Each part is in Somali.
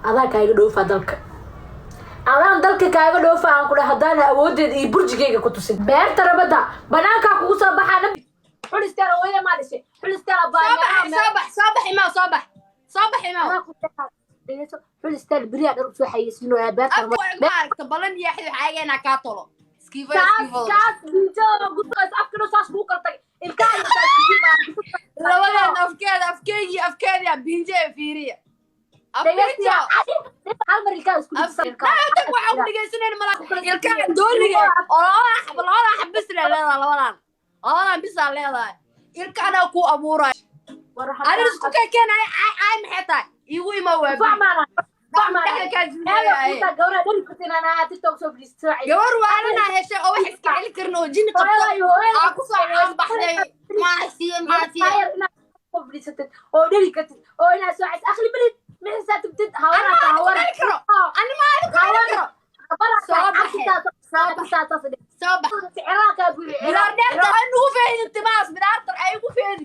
adaa kaaga dhoofa dalka adaan dalka kaaga dhoofa aan ku dhahay haddaan awoodeed iyo burjigeyga ku tusin beerta rabada banaanka kugu soo baxaana xulisteena wayna ma dhisay xulisteena صباح ما xulisteena bariya dhar soo xayeysiino beerta balan iyo xageena ka tolo skiivo kaas binto gudqas afkano saas buu qaltay ilkaa labada afkeeda binje fiiriya afkeeda hal mar ilkaa isku afkeeda waxa u dhigaysaneen malaha ilkaa dooriga oo xabis labadan bis leedahay ilkaana ku abuuray أنا أسكت كان عاي محيطة يقول ما هو فعمانا أنا جورا دول كنت أنا تيك توك بيستوعي جور وأنا هالشيء أو حس على كرنو جيني قطع أكو صار بحدي ما بيستت أو دول كنت أو أنا ساعة أخلي بلد من ساعة بتد هورا أنا ما أذكر صباح عراك أقول عراك أنو فين التماس من أكتر أيوه فين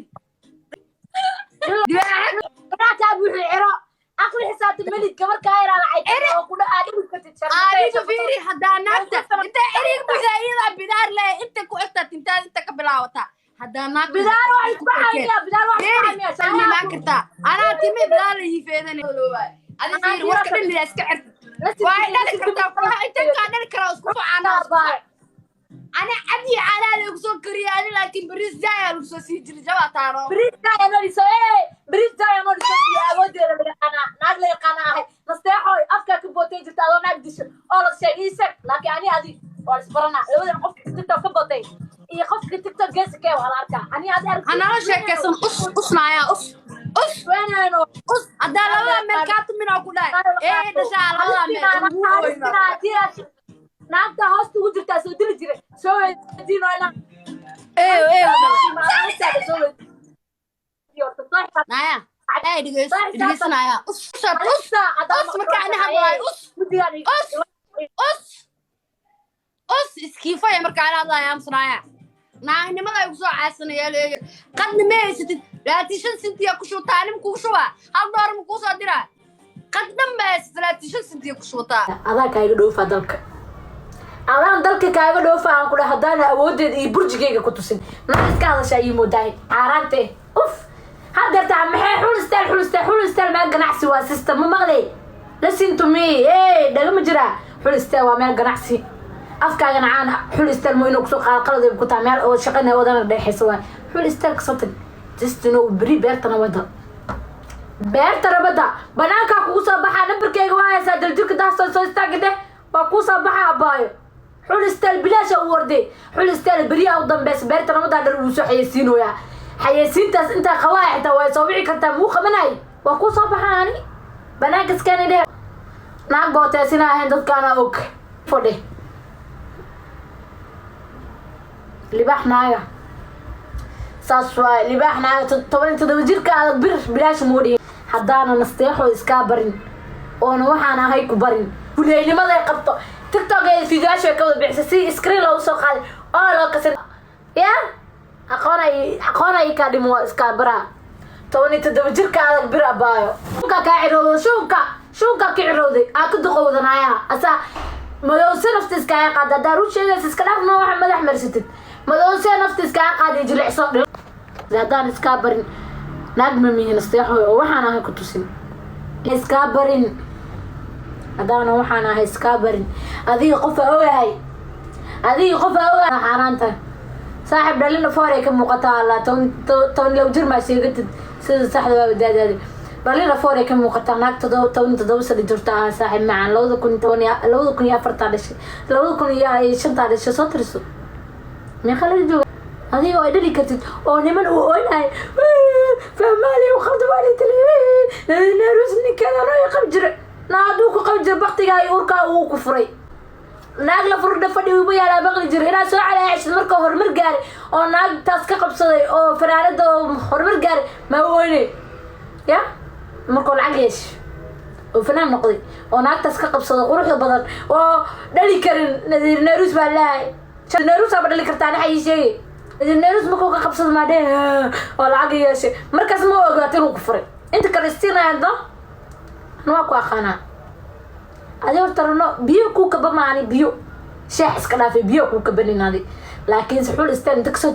عراك أقول عراك أخلي حساب الملك كبر كاير على عيد وكنا قاعدين كنت عادي تفيري حداناك أنت عريق بحيلا بدار لا أنت كوكتة أنت كبلاوتا حداناك بدار واحد بحاجة بدار واحد بحاجة سامي ما كرتا أنا تيمي بدار اللي فيدني أنا فير وقت اللي أسكعر واحد لا كرتا فلا أنت كان الكراوس كوفا أنا أبي على لوكسو كرياني لكن بريز جاي لوكسو سيجري جوا تارو بريز جاي نوري سوي بريز جاي نوري سوي يا ودي أنا نقل القناة نستحوي أفكار كبوتين جتالو نقدش أول شيء يسك لكن أنا أدي وارسبرنا لو ده قف تيك توك كبوتين يخف تيك توك جالس كيو على أركا أنا أدي أنا شيء كسم أس معايا أس وين أنا أس أدار من كاتم من أقولها إيه ده شغال من ناقة هاست وجرت أسودي جري سوي دينو أنا إيه ما أنت سوي نايا عادي دقيس نايا أس مكاني هذا أس كيف يا مكان هذا يا مصنايا ناهني ما يقصو عسنا يا ليه قد ما ست لا تيشن سنتي أكشو تعلم كوشوا هالدار مكوسا درا قدم بس لا تيشن سنتي أكشو تا هذا كايغ دوفا دلك adaan dalka kaaga dhoofa aan ku dhahay haddaan awoodeed iyo burjigeyga ku tusin ma iska hadashaa ii moodaay caaraante hadeerta maxay xulistaan meel ganacsi waa system ma maqlay listen to me dhagama jira xulistaan waa meel ganacsi afkaagana caan xulistaan mo inuu kusoo qalad ku taa meel oo shaqana wadana dhexeysa waa xulistaan ka sotay just no bri beertana wada beerta rabada banaanka kugu soo baxaa nambarkeyga waa haysaa daljirka daasoo soo istaagide waa ku soo baxaa abaayo xulistaan bilaasha u warday xulistaan bariya u dambeys beerta ramada dhar uu soo xayeysiinooya xayeysiintaas inta qawaa xitaa way soo wici kartaa muu qabanay waa ku soo baxaani banaanka iskana dheer naag booteesina ahayn dadkaana og fadhi libaxnaaga saas waay libaxnaaga 17 jirka adag bir bilaasha moodhi haddaana nasteexo iskaa barin oona waxaan ahay ku barin kuleynimada ay qabto tiktok ay fiidaasho ka wada bixisay si screen loo soo qaaday oo loo kasan ya aqoonay ka dhimo iska bara 17 jirka adag bir abaayo ka ciroodo shunka ka cirooday ka duqowdanaya asa madowse naftiis ka qaada daru sheegay iska dhafno waxa madax marsatid madowse naftiis ka qaaday jilicso hadaan iska barin naagma mihin isteexo waxaan ahay ku tusin iska barin هذانا وحنا هاي سكابرين هذه قفة أوي هذه قفة أوي حرانته صاحب دلنا فوري كم مقطع لا تون لو جرم سيقت صاحب بدأ هذه دلنا فوري كم مقطع ناك تون تدوس اللي جرتها صاحب معنا لو ذا كن يا فرطالش لو ذا كن يا شنطالش صوترسو ما خلي جو هذه وايد اللي كتت أو نمن وأنا فمالي وخذ بالي تلي نروسني كذا رايح قبجر نادوك قبجر بقتي أوركا وكفري naag la furda fadhi uba yaala baqli jir ina soo calaayay marka hormar gaar oo naag taas ka qabsaday oo faraarada hormar gaar ma weyne ya marka lacag yeesh oo fanaan noqday oo naag taas ka qabsaday quruxda badan oo dhali karin nadiir neerus baa laay neerus aba dhali kartaa waxay sheegay nadiir neerus marka ka qabsaday ma dee oo lacag yeesh markaas ma ogaatin uu kufray inta Kristina anda أنا أكو أخانا أدير ترى بيو كوكا بمعني بيو شاحس كنا في بيو كوكا بني نادي لكن سحول استن تكسر